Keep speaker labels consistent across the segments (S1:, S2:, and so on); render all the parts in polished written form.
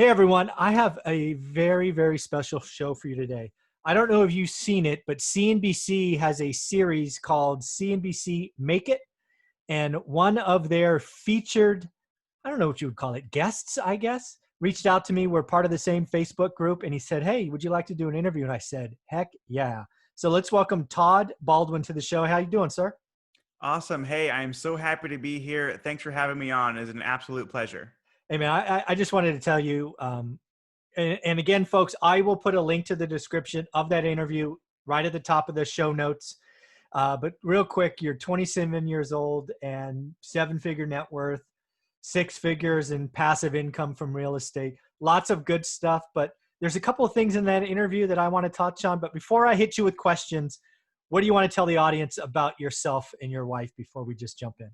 S1: Hey everyone, I have a very, very special show for you today. I don't know if you've seen it, but CNBC has a series called CNBC Make It. And one of their featured, I don't know what you would call it, guests, I guess, reached out to me. We're part of the same Facebook group. And he said, hey, would you like to do an interview? And I said, heck yeah. So let's welcome Todd Baldwin to the show. How you doing, sir?
S2: Awesome. Hey, I'm so happy to be here. Thanks for having me on. It's an absolute pleasure.
S1: Hey man, I just wanted to tell you, and again, folks, I will put a link to the description of that interview right at the top of the show notes. But real quick, you're 27 years old and seven-figure net worth, six figures in passive income from real estate. Lots of good stuff, but there's a couple of things in that interview that I want to touch on. But before I hit you with questions, what do you want to tell the audience about yourself and your wife before we just jump in?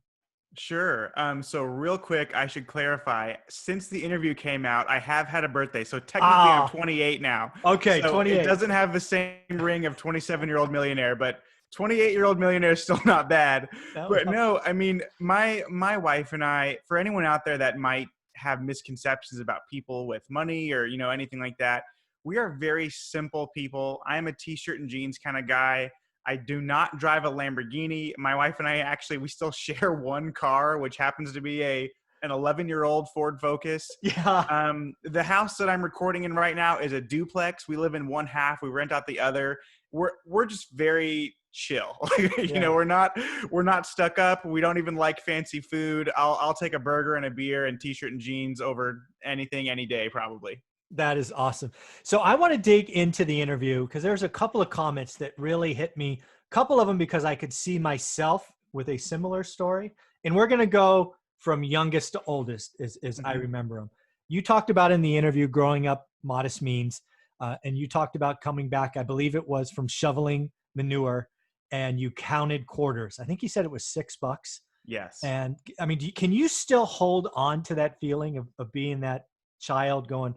S2: Sure. So real quick, I should clarify, since the interview came out, I have had a birthday. So technically I'm
S1: Ah,
S2: 28 now.
S1: okay,
S2: So it
S1: 28.
S2: doesn't have the same ring of 27-year-old millionaire, but 28-year-old millionaire is still not bad.
S1: No,
S2: But no, I mean, my wife and I, for anyone out there that might have misconceptions about people with money or, anything like that, we are very simple people. I'm a t-shirt and jeans kind of guy. I do not drive a Lamborghini. My wife and I actually, we still share one car, which happens to be an 11-year-old Ford Focus.
S1: yeah,
S2: The house that I'm recording in right now is a duplex. We live in one half. We rent out the other. We're just very chill.
S1: yeah.
S2: We're not stuck up. We don't even like fancy food. I'll take a burger and a beer and t-shirt and jeans over anything any day, probably.
S1: That is awesome. So I want to dig into the interview because there's a couple of comments that really hit me. A couple of them because I could see myself with a similar story. And we're going to go from youngest to oldest as I
S2: Mhm.
S1: remember them. You talked about in the interview growing up modest means, and you talked about coming back, I believe it was from shoveling manure, and you counted quarters. I think you said it was $6.
S2: Yes.
S1: And I mean, can you still hold on to that feeling of being that child going,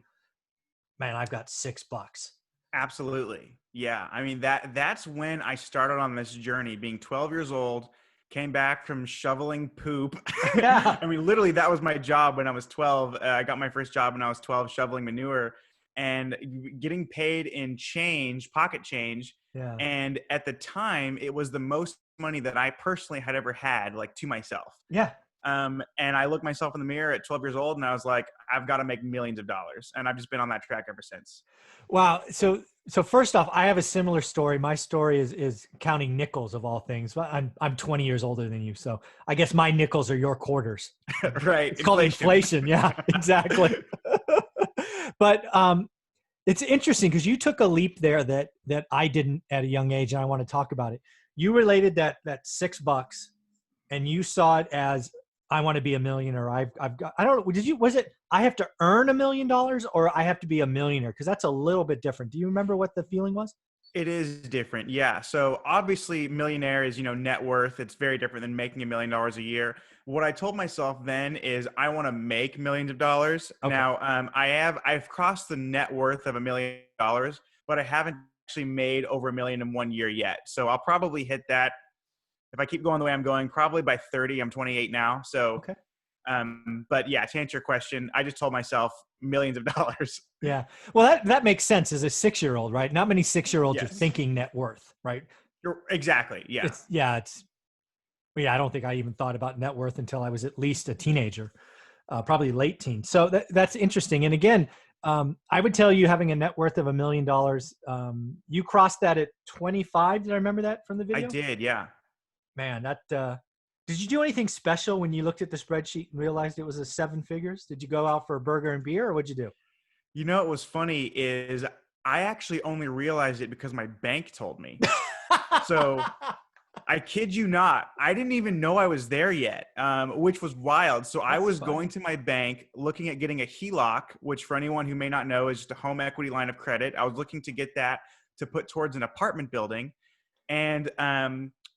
S1: man, I've got $6.
S2: Absolutely. Yeah. I mean, that's when I started on this journey, being 12 years old, came back from shoveling poop.
S1: Yeah.
S2: I mean, literally that was my job when I was 12. I got my first job when I was 12, shoveling manure and getting paid in change, pocket change.
S1: Yeah.
S2: And at the time, it was the most money that I personally had ever had, like to myself.
S1: Yeah.
S2: And I looked myself in the mirror at 12 years old and I was like, I've got to make millions of dollars. And I've just been on that track ever since.
S1: Wow. So first off, I have a similar story. My story is counting nickels of all things. Well, I'm 20 years older than you, so I guess my nickels are your quarters.
S2: Right.
S1: It's called inflation. Yeah, exactly. But it's interesting because you took a leap there that I didn't at a young age, and I want to talk about it. You related that $6, and you saw it as I want to be a millionaire. I've got, I don't know. Was it, I have to earn $1 million or I have to be a millionaire? Cause that's a little bit different. Do you remember what the feeling was?
S2: It is different. Yeah. So obviously millionaire is, net worth. It's very different than making $1 million a year. What I told myself then is I want to make millions of dollars.
S1: Okay.
S2: Now, I've crossed the net worth of $1 million, but I haven't actually made over a million in 1 year yet. So I'll probably hit that if I keep going the way I'm going, probably by 30. I'm 28 now. So,
S1: Okay.
S2: but yeah, to answer your question, I just told myself millions of dollars.
S1: Yeah. Well, that makes sense as a 6-year-old, right? Not many 6-year-olds are
S2: Yes.
S1: thinking net worth, right?
S2: Exactly. Yeah.
S1: I don't think I even thought about net worth until I was at least a teenager, probably late teen. So that's interesting. And again, I would tell you having a net worth of $1 million, you crossed that at 25. Did I remember that from the
S2: I
S1: video?
S2: did. Yeah.
S1: Man, did you do anything special when you looked at the spreadsheet and realized it was a 7 figures? Did you go out for a burger and beer or what'd you do?
S2: What was funny is I actually only realized it because my bank told me. So I kid you not, I didn't even know I was there yet, which was wild. So I
S1: That's
S2: was
S1: funny.
S2: going to my bank looking at getting a HELOC, which for anyone who may not know is just a home equity line of credit. I was looking to get that to put towards an apartment building. And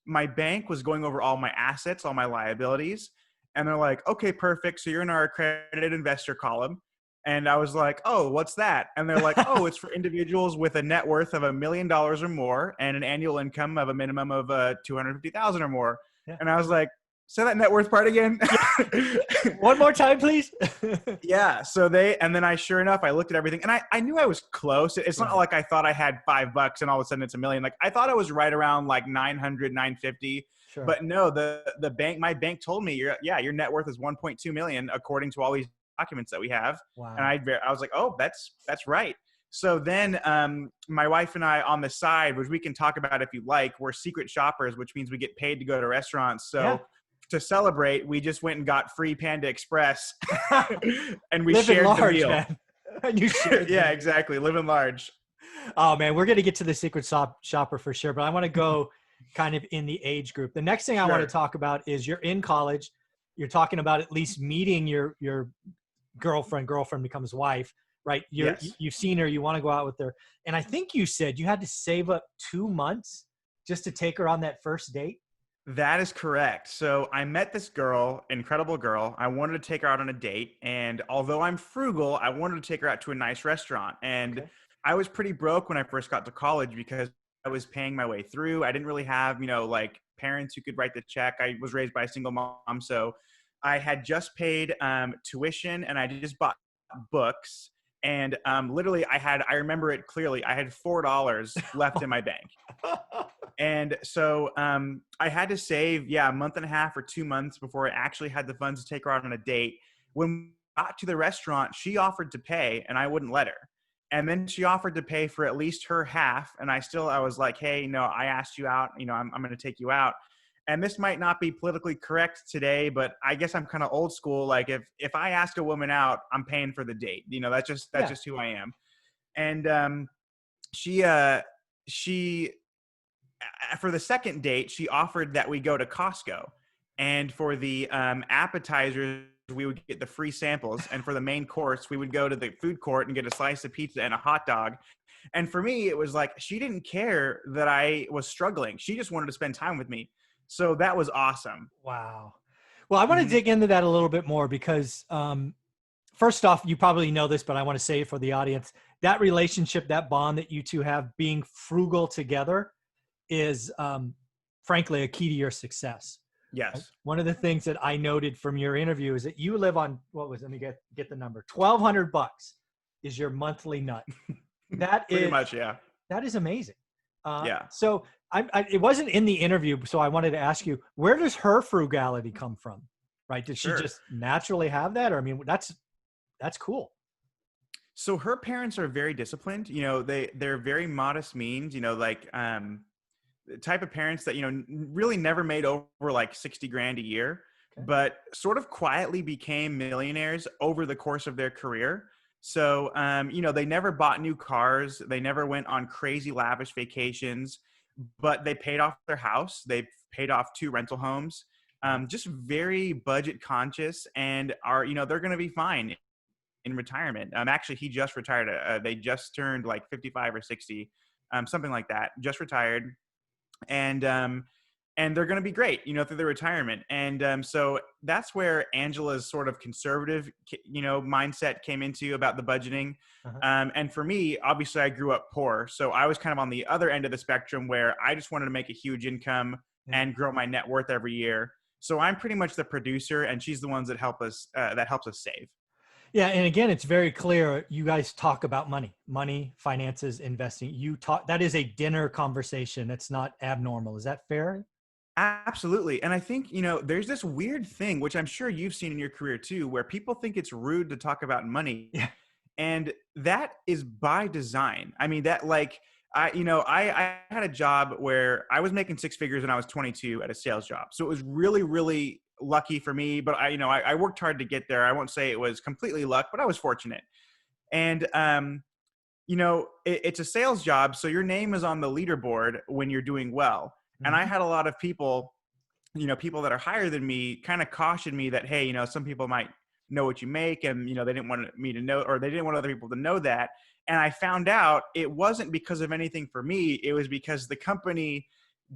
S2: my bank was going over all my assets, all my liabilities. And they're like, okay, perfect. So you're in our accredited investor column. And I was like, oh, what's that? And they're like, oh, it's for individuals with a net worth of $1 million or more and an annual income of a minimum of 250,000 or more.
S1: Yeah.
S2: And I was like, Say that net worth part again.
S1: One more time, please.
S2: Yeah. And then sure enough, I looked at everything and I knew I was close. It's not like I thought I had $5 and all of a sudden it's $1 million. Like I thought I was right around like 900, 950.
S1: Sure.
S2: But no, my bank told me your net worth is 1.2 million according to all these documents that we have.
S1: Wow.
S2: And I was like, oh, that's right. So then my wife and I on the side, which we can talk about if you like, we're secret shoppers, which means we get paid to go to restaurants. So to celebrate, we just went and got free Panda Express and we shared the meal. Man.
S1: You shared
S2: exactly. Living large.
S1: Oh man, we're going to get to the secret shopper for sure, but I want to go kind of in the age group. The next thing I want to talk about is you're in college. You're talking about at least meeting your girlfriend becomes wife, right? You've seen her, you want to go out with her. And I think you said you had to save up 2 months just to take her on that first date.
S2: That is correct. So I met this girl, incredible girl. I wanted to take her out on a date. And although I'm frugal, I wanted to take her out to a nice restaurant. And I was pretty broke when I first got to college because I was paying my way through. I didn't really have, like parents who could write the check. I was raised by a single mom. So I had just paid tuition and I just bought books. And literally I remember it clearly. I had $4 left in my bank. And so I had to save, a month and a half or 2 months before I actually had the funds to take her out on a date. When we got to the restaurant, she offered to pay and I wouldn't let her. And then she offered to pay for at least her half. And I was like, hey, no, I asked you out, I'm going to take you out. And this might not be politically correct today, but I guess I'm kind of old school. Like if I ask a woman out, I'm paying for the date. That's just who I am. And she for the second date, she offered that we go to Costco, and for the appetizers, we would get the free samples. And for the main course, we would go to the food court and get a slice of pizza and a hot dog. And for me, it was like, she didn't care that I was struggling. She just wanted to spend time with me. So that was awesome.
S1: Wow. Well, I want to dig into that a little bit more because first off, you probably know this, but I want to say it for the audience. That relationship, that bond that you two have being frugal together is frankly a key to your success.
S2: Yes.
S1: One of the things that I noted from your interview is that you live on, let me get the number, $1,200 is your monthly nut. That
S2: pretty much, yeah.
S1: That is amazing.
S2: Yeah.
S1: So it wasn't in the interview, so I wanted to ask you, where does her frugality come from? Right? Did she just naturally have that? Or, I mean, that's cool.
S2: So her parents are very disciplined. They're very modest means, the type of parents that, really never made over like 60 grand a year, but sort of quietly became millionaires over the course of their career. So, they never bought new cars. They never went on crazy lavish vacations, but they paid off their house. They paid off 2 rental homes, just very budget conscious, and are, they're going to be fine in retirement. Actually, he just retired. They just turned like 55 or 60, something like that, just retired. And they're going to be great, through their retirement. And so that's where Angela's sort of conservative, mindset came into about the budgeting. And for me, obviously I grew up poor. So I was kind of on the other end of the spectrum where I just wanted to make a huge income and grow my net worth every year. So I'm pretty much the producer and she's the ones that helps us save.
S1: Yeah. And again, it's very clear. You guys talk about money, finances, investing. That is a dinner conversation. It's not abnormal. Is that fair?
S2: Absolutely. And I think, there's this weird thing, which I'm sure you've seen in your career too, where people think it's rude to talk about money.
S1: Yeah.
S2: And that is by design. I mean, that I had a job where I was making 6 figures when I was 22 at a sales job. So it was really, really lucky for me, but I worked hard to get there. I won't say it was completely luck, but I was fortunate. And, it's a sales job. So your name is on the leaderboard when you're doing well. And I had a lot of people, people that are higher than me kind of cautioned me that, hey, some people might know what you make and, they didn't want me to know, or they didn't want other people to know that. And I found out it wasn't because of anything for me. It was because the company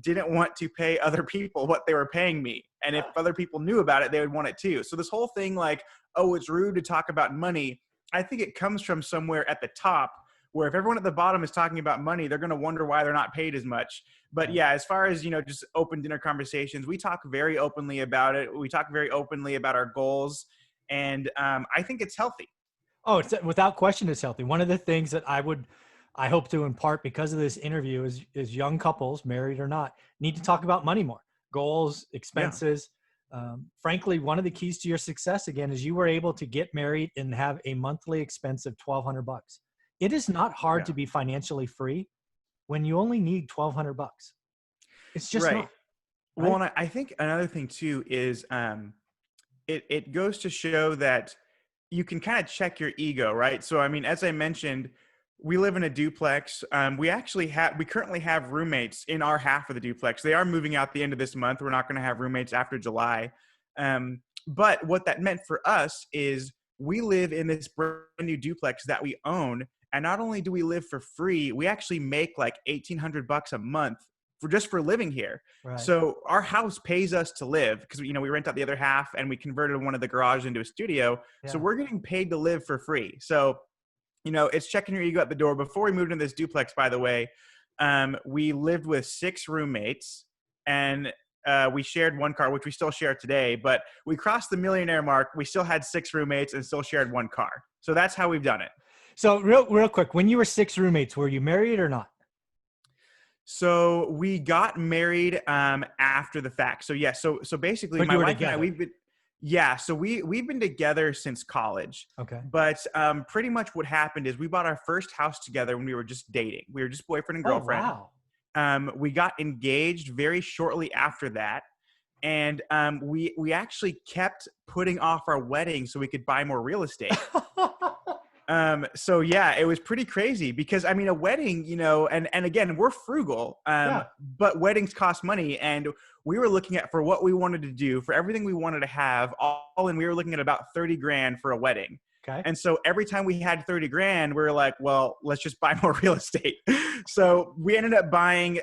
S2: didn't want to pay other people what they were paying me. And if other people knew about it, they would want it too. So this whole thing like, oh, it's rude to talk about money. I think it comes from somewhere at the top where if everyone at the bottom is talking about money, they're going to wonder why they're not paid as much. But yeah, as far as, just open dinner conversations, we talk very openly about it. We talk very openly about our goals. And I think it's healthy.
S1: Oh, it's without question, it's healthy. One of the things that I hope to impart because of this interview is young couples, married or not, need to talk about money more, goals, expenses. Frankly, one of the keys to your success again is you were able to get married and have a monthly expense of $1,200. It is not hard to be financially free when you only need $1,200. It's just not.
S2: Well, and I think another thing too is it goes to show that you can kind of check your ego, right? So, I mean, as I mentioned, we live in a duplex. We currently have roommates in our half of the duplex. They are moving out the end of this month. We're not going to have roommates after July. But what that meant for us is we live in this brand new duplex that we own. And not only do we live for free, we actually make like $1,800 a month for living here.
S1: Right.
S2: So our house pays us to live because, we rent out the other half and we converted one of the garages into a studio. Yeah. So we're getting paid to live for free. So, it's checking your ego at the door. Before we moved into this duplex, by the way, we lived with 6 roommates and we shared one car, which we still share today, but we crossed the millionaire mark. We still had 6 roommates and still shared one car. So that's how we've done it.
S1: So real quick, when you were 6 roommates, were you married or not?
S2: So we got married after the fact. So yeah, so basically my wife and I, we've been together since college.
S1: Okay.
S2: But pretty much what happened is we bought our first house together when we were just dating. We were just boyfriend and girlfriend.
S1: Oh, wow.
S2: We got engaged very shortly after that. And we actually kept putting off our wedding so we could buy more real estate. So yeah, it was pretty crazy because I mean, a wedding, and again, we're frugal, but weddings cost money, and we were looking at for what we wanted to do, for everything we wanted to have, all in, we were looking at about 30 grand for a wedding.
S1: Okay.
S2: And so every time we had 30 grand, we were like, well, let's just buy more real estate. So we ended up buying,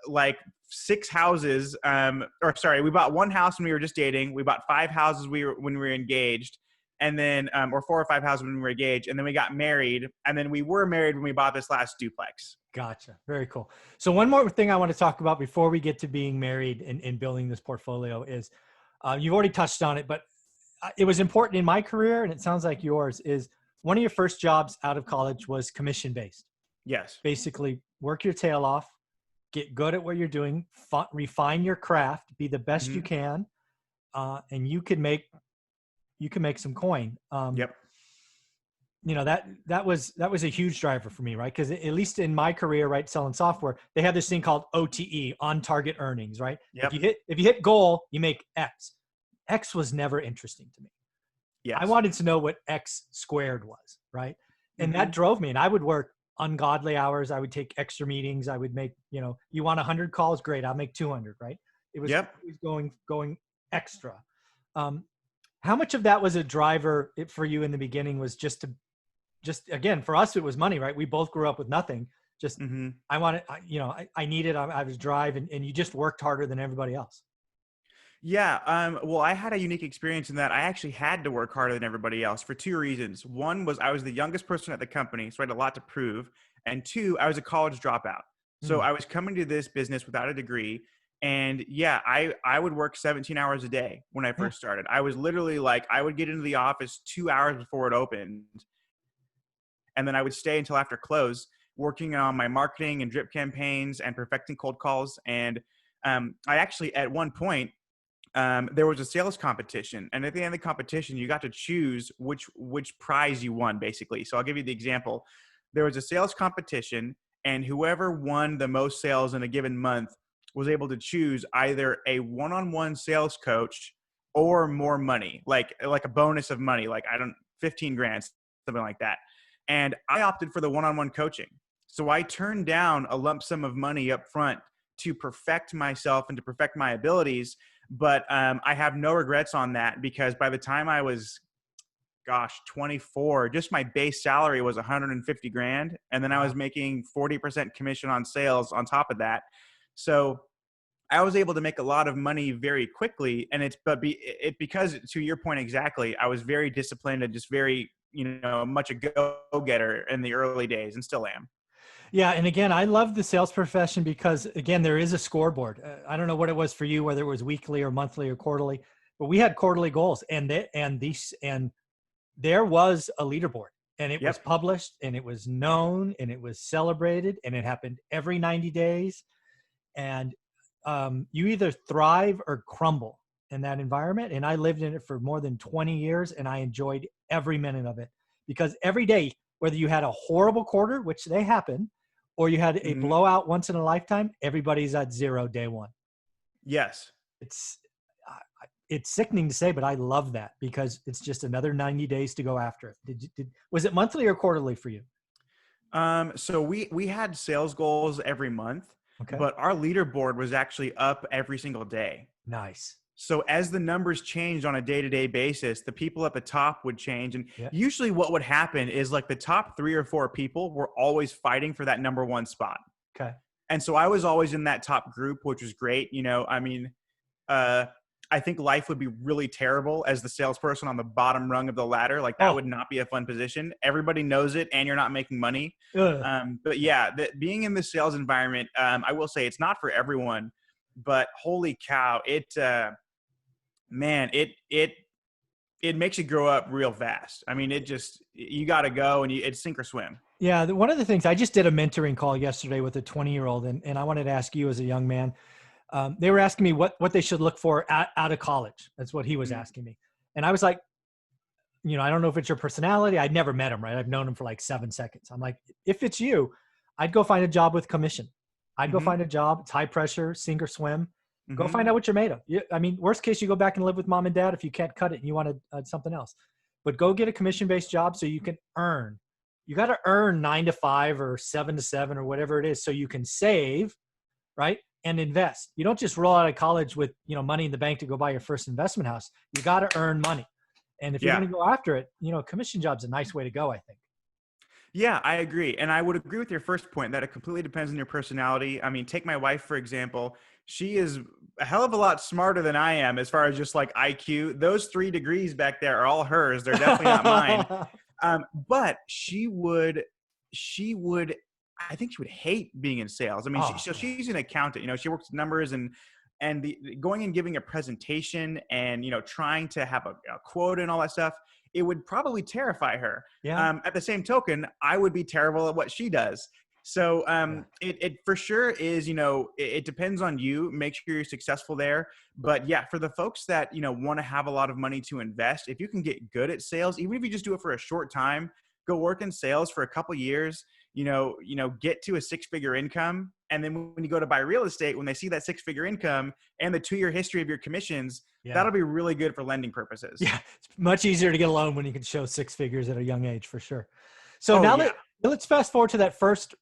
S2: like 6 houses, we bought 1 house when we were just dating. We bought 5 houses when we were engaged. And then, or 4 or 5 houses when we were engaged, and then we got married, and then we were married when we bought this last duplex.
S1: Gotcha. Very cool. So one more thing I want to talk about before we get to being married and building this portfolio is, you've already touched on it, but it was important in my career, and it sounds like yours, is one of your first jobs out of college was commission-based.
S2: Yes.
S1: Basically, work your tail off, get good at what you're doing, refine your craft, be the best you can, and you can make some coin.
S2: Yep.
S1: That was a huge driver for me, right? Because at least in my career, right, selling software, they have this thing called OTE, on target earnings, right?
S2: Yep.
S1: If you hit goal, you make X. X was never interesting to me.
S2: Yes.
S1: I wanted to know what X squared was, right? And that drove me. And I would work ungodly hours. I would take extra meetings. I would make, you want 100 calls, great. I'll make 200, right? It was going extra. How much of that was a driver for you in the beginning was just again, for us, it was money, right? We both grew up with nothing. Just, I wanted, I needed, I was drive and you just worked harder than everybody else.
S2: Yeah. Well, I had a unique experience in that I actually had to work harder than everybody else for 2 reasons. One was I was the youngest person at the company, so I had a lot to prove. And 2, I was a college dropout. So I was coming to this business without a degree. And yeah, I would work 17 hours a day when I first started. I was literally like, I would get into the office 2 hours before it opened. And then I would stay until after close, working on my marketing and drip campaigns and perfecting cold calls. And I actually, at one point, there was a sales competition. And at the end of the competition, you got to choose which prize you won, basically. So I'll give you the example. There was a sales competition, and whoever won the most sales in a given month was able to choose either a one-on-one sales coach or more money, like a bonus of money, like 15 grand, something like that. And I opted for the one-on-one coaching. So I turned down a lump sum of money up front to perfect myself and to perfect my abilities. But I have no regrets on that, because by the time I was, 24, just my base salary was 150 grand. And then I was making 40% commission on sales on top of that. So I was able to make a lot of money very quickly. And because to your point exactly, I was very disciplined and just very much a go-getter in the early days, and still am.
S1: Yeah. And again, I love the sales profession because, again, there is a scoreboard. I don't know what it was for you, whether it was weekly or monthly or quarterly, but we had quarterly goals, and there was a leaderboard, and it was
S2: Yep.
S1: published, and it was known, and it was celebrated, and it happened every 90 days. And you either thrive or crumble in that environment. And I lived in it for more than 20 years, and I enjoyed every minute of it, because every day, whether you had a horrible quarter, which they happen, or you had a
S2: Mhm.
S1: blowout once in a lifetime, everybody's at zero day one.
S2: Yes.
S1: It's it's sickening to say, but I love that because it's just another 90 days to go after it. Was it monthly or quarterly for you?
S2: So we had sales goals every month,
S1: Okay.
S2: but our leaderboard was actually up every single day.
S1: Nice.
S2: So as the numbers changed on a day-to-day basis, the people at the top would change. And
S1: Yeah.
S2: usually what would happen is like the top 3 or 4 people were always fighting for that number 1 spot.
S1: Okay.
S2: And so I was always in that top group, which was great. I mean, I think life would be really terrible as the salesperson on the bottom rung of the ladder. Like that would not be a fun position. Everybody knows it, and you're not making money. But yeah, being in the sales environment, I will say it's not for everyone, but holy cow, man, it makes you grow up real fast. I mean, you got to go, and it's sink or swim.
S1: Yeah. One of the things, I just did a mentoring call yesterday with a 20-year-old, and I wanted to ask you as a young man. They were asking me what they should look for out of college. That's what he was asking me. And I was like, I don't know if it's your personality. I'd never met him, right? I've known him for like 7 seconds. I'm like, if it's you, I'd go find a job with commission. I'd go find a job. It's high pressure, sink or swim. Go find out what you're made of. I mean, worst case, you go back and live with mom and dad if you can't cut it and you want something else. But go get a commission-based job so you can earn. You got to earn 9 to 5 or 7 to 7 or whatever it is, so you can save, right, and invest. You don't just roll out of college with money in the bank to go buy your first investment house. You got to earn money. And if you're going to go after it, commission job's a nice way to go, I think.
S2: Yeah, I agree. And I would agree with your first point that it completely depends on your personality. I mean, take my wife, for example. She is a hell of a lot smarter than I am as far as just like IQ. Those 3 degrees back there are all hers. They're definitely not mine. But she would, I think she would hate being in sales. I mean, she's an accountant. She works with numbers and going and giving a presentation and, trying to have a quote and all that stuff, it would probably terrify her.
S1: Yeah.
S2: At the same token, I would be terrible at what she does. So it for sure is, it depends on you. Make sure you're successful there. But yeah, for the folks that, want to have a lot of money to invest, if you can get good at sales, even if you just do it for a short time, go work in sales for a couple years, get to a 6-figure income. And then when you go to buy real estate, when they see that 6-figure income and the 2-year history of your commissions, that'll be really good for lending purposes.
S1: Yeah. It's much easier to get a loan when you can show 6 figures at a young age, for sure. So let's fast forward to that first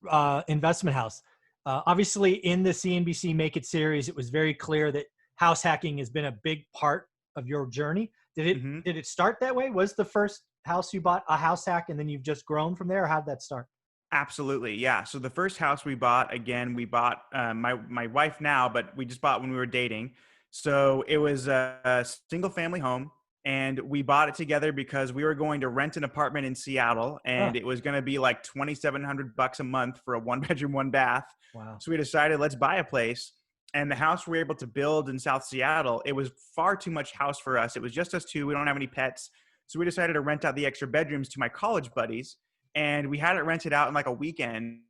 S1: investment house. Obviously in the CNBC Make It series, it was very clear that house hacking has been a big part of your journey. Did it start that way? Was the first house you bought a house hack and then you've just grown from there? Or how did that start?
S2: Absolutely. Yeah. So the first house we bought, we bought my wife now, but we just bought when we were dating. So it was a single family home, and we bought it together because we were going to rent an apartment in Seattle, and it was going to be like $2,700 a month for a 1-bedroom, 1-bath.
S1: Wow.
S2: So we decided, let's buy a place. And the house we were able to build in South Seattle, it was far too much house for us. It was just us 2. We don't have any pets. So we decided to rent out the extra bedrooms to my college buddies. And we had it rented out in like a weekend,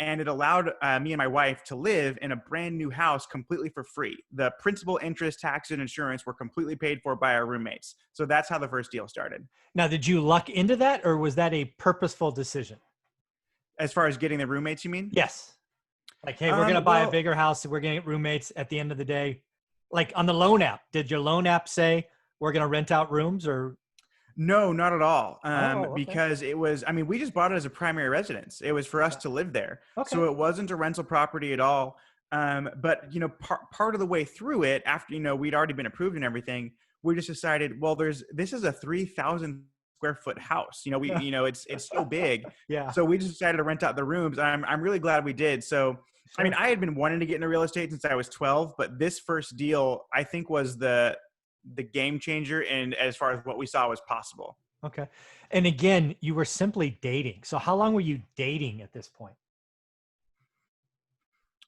S2: and it allowed me and my wife to live in a brand new house completely for free. The principal, interest, tax, and insurance were completely paid for by our roommates. So that's how the first deal started.
S1: Now, did you luck into that, or was that a purposeful decision?
S2: As far as getting the roommates, you mean?
S1: Yes. Like, hey, we're going to buy a bigger house, and we're going to get roommates at the end of the day. Like on the loan app, did your loan app say we're going to rent out rooms, or?
S2: No, not at all.
S1: Okay.
S2: Because it was, we just bought it as a primary residence. It was for us to live there. Okay. So it wasn't a rental property at all. But, part of the way through it, after, we'd already been approved and everything, we just decided, well, this is a 3,000 square foot house. It's so big.
S1: Yeah.
S2: So we just decided to rent out the rooms. I'm really glad we did. So, sure. I had been wanting to get into real estate since I was 12, but this first deal, I think, was the game changer and as far as what we saw was possible.
S1: Okay. And again, you were simply dating. So how long were you dating at this point?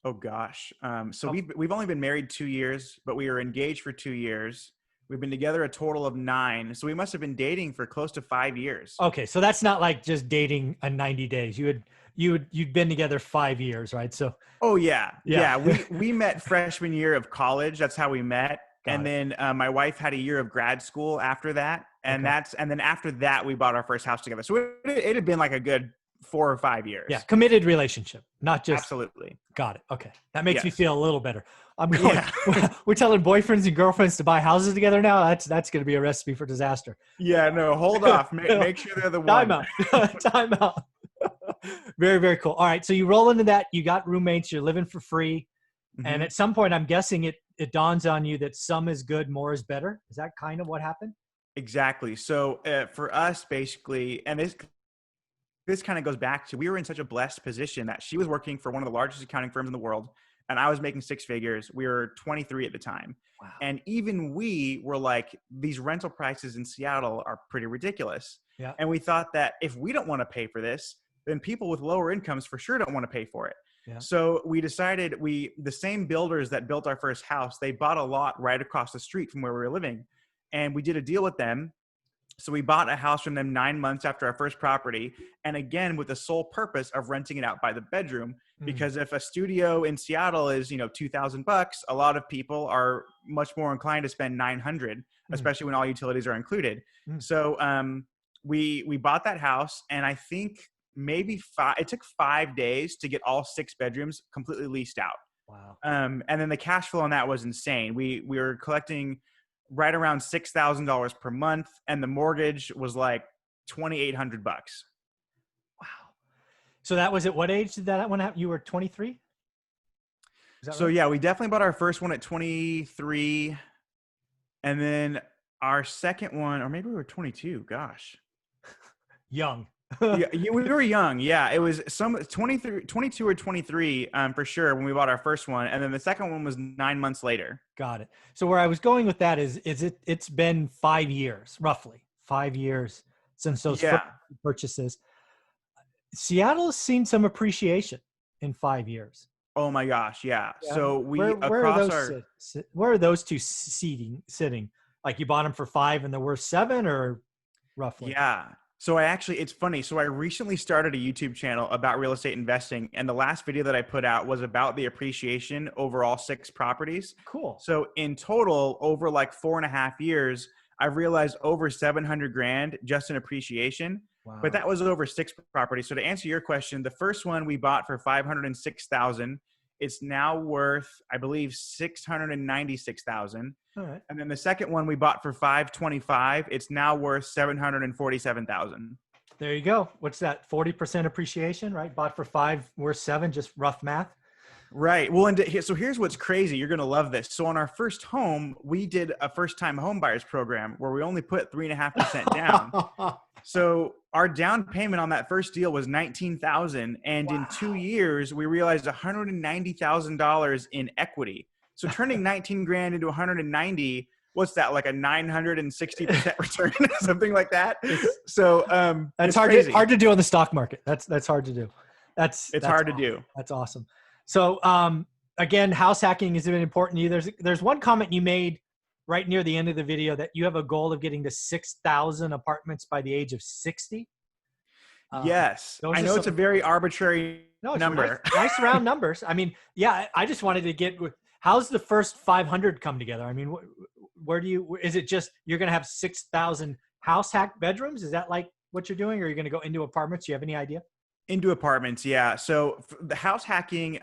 S2: Oh gosh. So
S1: Oh,
S2: we've only been married 2 years, but we were engaged for 2 years. We've been together a total of 9. So we must have been dating for close to 5 years.
S1: okay. So that's not like just dating a 90 days. You'd been together 5 years, right? So
S2: Oh yeah,
S1: yeah,
S2: yeah. We met freshman year of college. That's how we met, and
S1: got it.
S2: then my wife had a year of grad school after that, and
S1: Okay.
S2: then after that we bought our first house together. So it had been like a good 4 or 5
S1: Yeah.
S2: years.
S1: Committed relationship, not just
S2: Absolutely.
S1: got it. Okay. That makes me
S2: Yes.
S1: feel a little better. I'm going,
S2: Yeah.
S1: we're telling boyfriends and girlfriends to buy houses together now. That's going to be a recipe for disaster.
S2: Yeah. No. Hold off. Make sure they're the
S1: Time
S2: one.
S1: out. Time out. Very, very cool. All right. So you roll into that. You got roommates. You're living for free. And
S2: Mhm.
S1: at some point, I'm guessing it dawns on you that some is good, more is better. Is that kind of what happened?
S2: Exactly. So for us, basically, and this kind of goes back to we were in such a blessed position that she was working for one of the largest accounting firms in the world, and I was making 6 figures. We were 23 at the time.
S1: Wow.
S2: And even we were like, these rental prices in Seattle are pretty ridiculous.
S1: Yeah.
S2: And we thought that if we don't want to pay for this, then people with lower incomes for sure don't want to pay for it.
S1: Yeah.
S2: So we decided the same builders that built our first house, they bought a lot right across the street from where we were living. And we did a deal with them. So we bought a house from them 9 months after our first property. And again, with the sole purpose of renting it out by the bedroom, because if a studio in Seattle is, $2,000, a lot of people are much more inclined to spend 900, especially when all utilities are included. So we bought that house, and I think it took 5 days to get all 6 bedrooms completely leased out.
S1: Wow.
S2: And then the cash flow on that was insane. We were collecting right around $6,000 per month, and the mortgage was like $2,800.
S1: Wow. So that was at what age did that one happen? You were 23? Is that
S2: So
S1: right?
S2: yeah, we definitely bought our first one at 23, and then our second one, or maybe we were 22. Gosh,
S1: Young.
S2: yeah, we were young. Yeah, it was 23, 22 or 23 for sure when we bought our first one, and then the second one was 9 months later.
S1: Got it. So where I was going with that is it's been 5 years, roughly 5 years since those first
S2: Yeah.
S1: purchases. Seattle's seen some appreciation in 5 years.
S2: Oh my gosh. Yeah.
S1: Yeah.
S2: So we
S1: Where are
S2: across
S1: those
S2: our
S1: where are those two sitting? Like you bought them for 5 and they're worth 7, or roughly?
S2: Yeah. So it's funny. So I recently started a YouTube channel about real estate investing, and the last video that I put out was about the appreciation over all 6 properties.
S1: Cool.
S2: So in total, over like 4.5 years, I've realized over 700 grand just in appreciation.
S1: Wow.
S2: But that was over 6 properties. So to answer your question, the first one we bought for 506,000. It's now worth, I believe, 696,000.
S1: All right.
S2: And then the second one we bought for 525. It's now worth 747,000.
S1: There you go. What's that? 40% appreciation, right? Bought for 5, worth 7, just rough math.
S2: Right. Well, so here's what's crazy. You're going to love this. So on our first home, we did a first-time home buyers program where we only put 3.5% down. So our down payment on that first deal was $19,000, and in 2 years we realized $190,000 in equity. So turning 19 grand into 190, what's that, like a 960% return, something like that? So
S1: that's
S2: it's
S1: hard to do on the stock market. That's hard to do. That's
S2: hard
S1: awesome.
S2: to do.
S1: That's awesome. So again, house hacking is important to you. There's one comment you made right near the end of the video that you have a goal of getting to 6,000 apartments by the age of 60.
S2: Yes. I know it's a very arbitrary number.
S1: Nice round numbers. I mean, yeah, I just wanted to get, how's the first 500 come together? I mean, is it just, you're going to have 6,000 house hack bedrooms? Is that like what you're doing? Or are you going to go into apartments? Do you have any idea?
S2: Into apartments, yeah. So the house hacking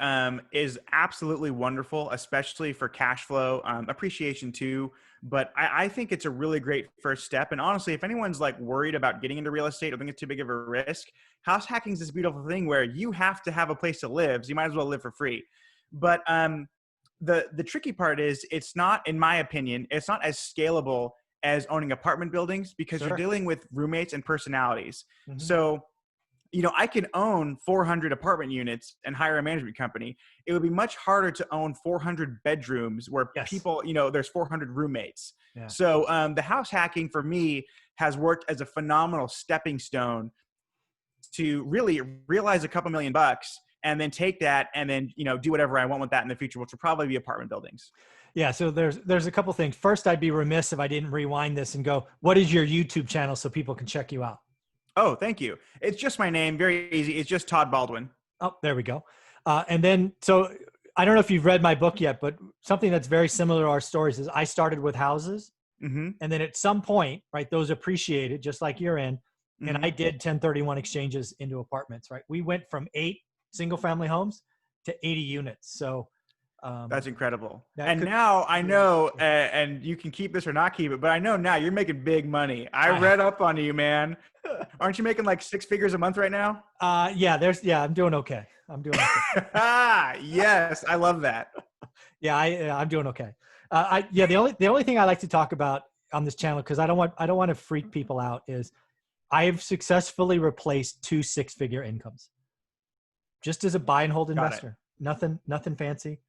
S2: is absolutely wonderful, especially for cash flow, appreciation too. But I think it's a really great first step. And honestly, if anyone's like worried about getting into real estate or think it's too big of a risk, house hacking is this beautiful thing where you have to have a place to live. So you might as well live for free. But the tricky part is it's not, in my opinion, it's not as scalable as owning apartment buildings because you're dealing with roommates and personalities. Mm-hmm. So I can own 400 apartment units and hire a management company. It would be much harder to own 400 bedrooms where people, there's 400 roommates. Yeah. So the house hacking for me has worked as a phenomenal stepping stone to really realize a couple $1,000,000 and then take that and then, do whatever I want with that in the future, which will probably be apartment buildings.
S1: Yeah. So there's a couple things. First, I'd be remiss if I didn't rewind this and go, what is your YouTube channel so people can check you out?
S2: Oh, thank you. It's just my name. Very easy. It's just Todd Baldwin.
S1: Oh, there we go. And then, so I don't know if you've read my book yet, but something that's very similar to our stories is I started with houses.
S2: Mm-hmm.
S1: And then at some point, right, those appreciated just like you're in.
S2: Mm-hmm.
S1: And I did 1031 exchanges into apartments, right? We went from 8 single family homes to 80 units. So
S2: that's incredible.
S1: That
S2: and now I know, and you can keep this or not keep it, but I know now you're making big money. I read up on you, man. Aren't you making like 6 figures a month right now?
S1: Yeah, I'm doing okay.
S2: Yes. I love that.
S1: Yeah, I'm doing okay. The only thing I like to talk about on this channel, because I don't want to freak people out, is I have successfully replaced 2 6-figure incomes just as a buy and hold investor. Nothing fancy.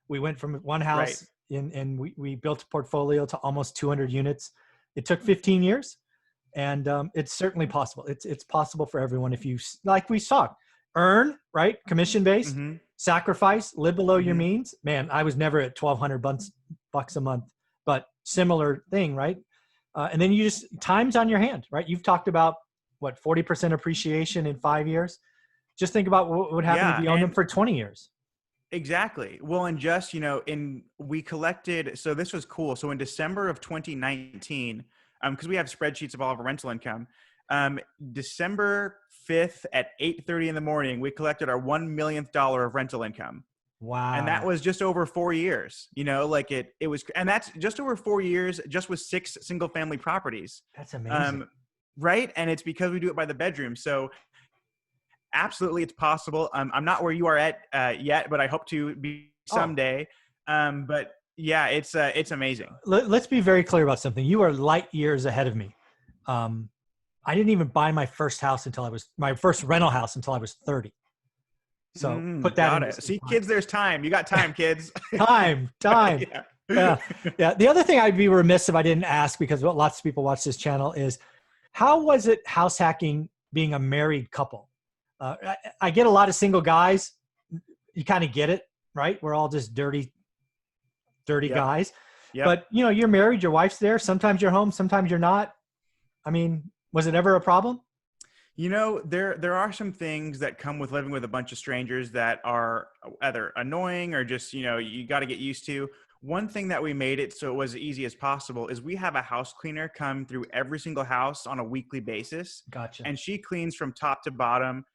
S1: We went from one house and we built a portfolio to almost 200 units. It took 15 years, and it's certainly possible. It's possible for everyone if you, like we saw, earn, right, commission based, sacrifice, live below your means. Man, I was never at $1,200 a month, but similar thing, right? And then you just, time's on your hand, right? You've talked about 40% appreciation in 5 years. Just think about what would happen if you owned them for 20 years.
S2: Exactly. Well, and just, we collected, so this was cool. So in December of 2019, because we have spreadsheets of all of our rental income, December 5th at 8:30 in the morning, we collected our $1 millionth of rental income.
S1: Wow.
S2: And that was just over 4 years, it was, and that's just over 4 years, just with 6 single family properties.
S1: That's amazing.
S2: Right. And it's because we do it by the bedroom. So absolutely, it's possible. I'm not where you are at yet, but I hope to be someday. But yeah, it's amazing.
S1: Let's be very clear about something. You are light years ahead of me. I didn't even buy my first rental house until I was 30. So put that in.
S2: See, kids, there's time. You got time, kids.
S1: time. Yeah. The other thing I'd be remiss if I didn't ask, because lots of people watch this channel, is how was it house hacking being a married couple? I get a lot of single guys. You kind of get it, right? We're all just dirty guys. Yep. But you're married, your wife's there. Sometimes you're home, sometimes you're not. I mean, was it ever a problem?
S2: There are some things that come with living with a bunch of strangers that are either annoying or just, you got to get used to. One thing that we made it so it was as easy as possible is we have a house cleaner come through every single house on a weekly basis.
S1: Gotcha.
S2: And she cleans from top to bottom.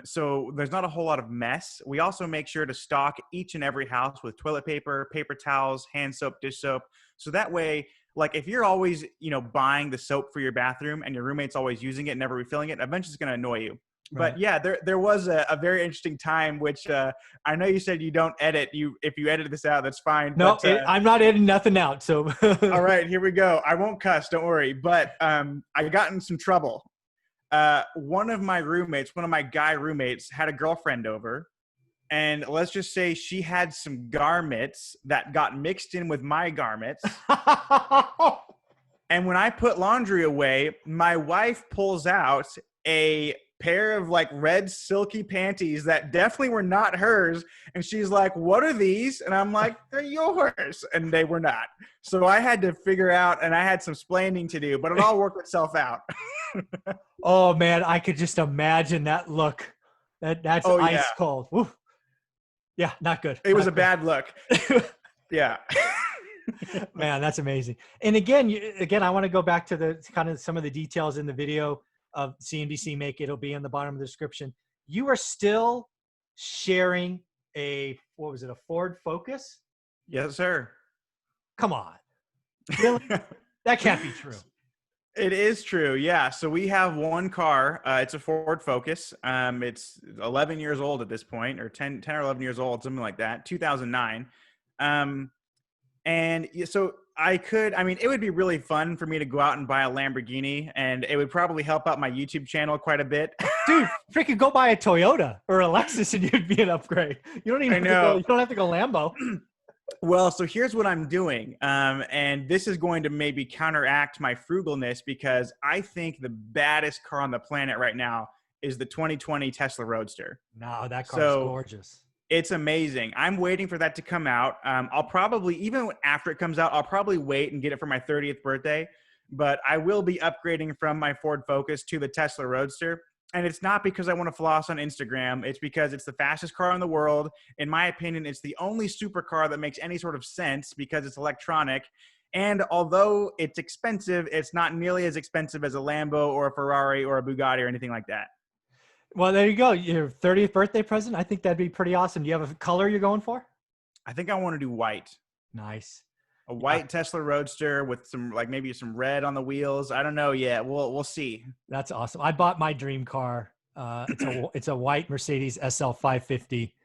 S2: So there's not a whole lot of mess. We also make sure to stock each and every house with toilet paper, paper towels, hand soap, dish soap. So that way, like if you're always, buying the soap for your bathroom and your roommate's always using it and never refilling it, eventually it's going to annoy you. Right. But yeah, there was a very interesting time, which I know you said you don't edit. If you edit this out, that's fine.
S1: No,
S2: but,
S1: I'm not editing nothing out. So
S2: all right, here we go. I won't cuss, don't worry. But I got in some trouble. One of my guy roommates had a girlfriend over, and let's just say she had some garments that got mixed in with my garments. And when I put laundry away, my wife pulls out a pair of like red silky panties that definitely were not hers. And she's like, "What are these?" And I'm like, "They're yours." And they were not. So I had to figure out, and I had some splaining to do, but it all worked itself out.
S1: Oh man, I could just imagine that look. That's ice cold. Woo. Yeah, not good.
S2: It was a bad look. Yeah.
S1: Man, that's amazing. And again, I want to go back to the kind of some of the details in the video of CNBC Make It. It'll be in the bottom of the description. You are still sharing a Ford Focus?
S2: Yes, sir.
S1: Come on. Really? That can't be true.
S2: It is true. Yeah. So we have one car. It's a Ford Focus. It's 11 years old at this point, or 10 or 11 years old, something like that, 2009. And so it would be really fun for me to go out and buy a Lamborghini, and it would probably help out my YouTube channel quite a bit.
S1: Dude, freaking go buy a Toyota or a Lexus and you'd be an upgrade. You don't even you don't have to go Lambo.
S2: Well, so here's what I'm doing. And this is going to maybe counteract my frugalness because I think the baddest car on the planet right now is the 2020 Tesla Roadster.
S1: No, that car's
S2: So
S1: gorgeous.
S2: it's amazing. I'm waiting for that to come out. I'll probably, even after it comes out, I'll probably wait and get it for my 30th birthday. But I will be upgrading from my Ford Focus to the Tesla Roadster. And it's not because I want to floss on Instagram. It's because it's the fastest car in the world. In my opinion, it's the only supercar that makes any sort of sense because it's electronic. And although it's expensive, it's not nearly as expensive as a Lambo or a Ferrari or a Bugatti or anything like that.
S1: Well, there you go. Your 30th birthday present. I think that'd be pretty awesome. Do you have a color you're going for?
S2: I think I want to do white.
S1: Nice.
S2: A white Tesla Roadster with some, like, maybe some red on the wheels. I don't know yet. We'll see.
S1: That's awesome. I bought my dream car. It's a white Mercedes SL 550.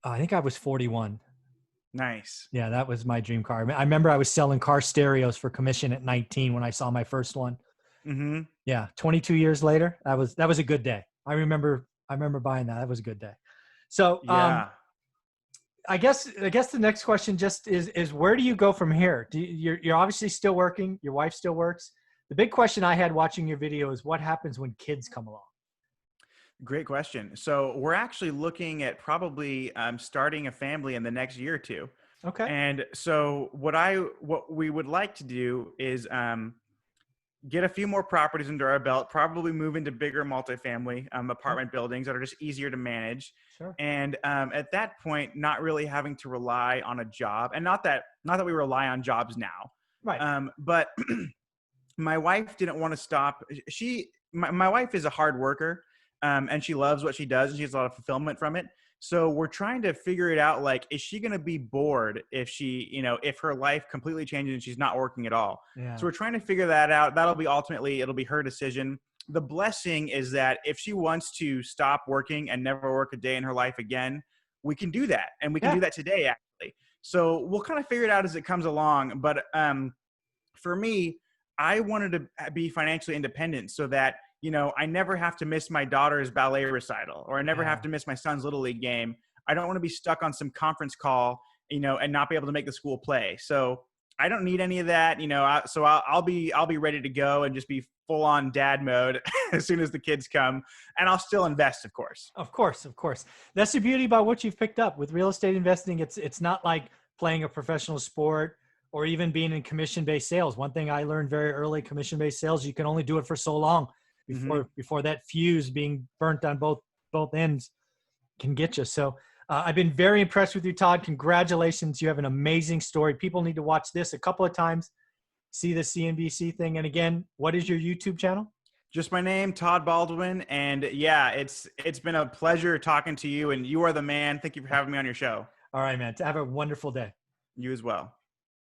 S1: I think I was 41.
S2: Nice.
S1: Yeah, that was my dream car. I remember I was selling car stereos for commission at 19 when I saw my first one.
S2: Mm-hmm.
S1: Yeah, 22 years later, that was a good day. I remember buying that. That was a good day. So,
S2: Yeah.
S1: I guess the next question just is where do you go from here? You're obviously still working. Your wife still works. The big question I had watching your video is what happens when kids come along?
S2: Great question. So we're actually looking at probably starting a family in the next year or two.
S1: Okay.
S2: And so what we would like to do is get a few more properties under our belt, probably move into bigger multifamily apartment buildings that are just easier to manage.
S1: Sure.
S2: And at that point, not really having to rely on a job, and not that we rely on jobs now.
S1: Right.
S2: But my wife didn't want to stop. My wife is a hard worker, and she loves what she does, and she has a lot of fulfillment from it. So we're trying to figure it out. Like, is she going to be bored if if her life completely changes and she's not working at all?
S1: Yeah.
S2: So we're trying to figure that out. It'll be her decision. The blessing is that if she wants to stop working and never work a day in her life again, we can do that. And we can do that today, actually. So we'll kind of figure it out as it comes along. But for me, I wanted to be financially independent so that, I never have to miss my daughter's ballet recital, or I never have to miss my son's Little League game. I don't want to be stuck on some conference call, and not be able to make the school play. So I don't need any of that, so I'll be ready to go and just be full on dad mode as soon as the kids come. And I'll still invest, of course.
S1: Of course. That's the beauty about what you've picked up with real estate investing. It's not like playing a professional sport or even being in commission-based sales. One thing I learned very early, commission-based sales, you can only do it for so long before that fuse being burnt on both ends can get you. So I've been very impressed with you, Todd. Congratulations. You have an amazing story. People need to watch this a couple of times, see the CNBC thing. And again, what is your YouTube channel?
S2: Just my name, Todd Baldwin. And yeah, it's been a pleasure talking to you, and you are the man. Thank you for having me on your show.
S1: All right, man. Have a wonderful day.
S2: You as well.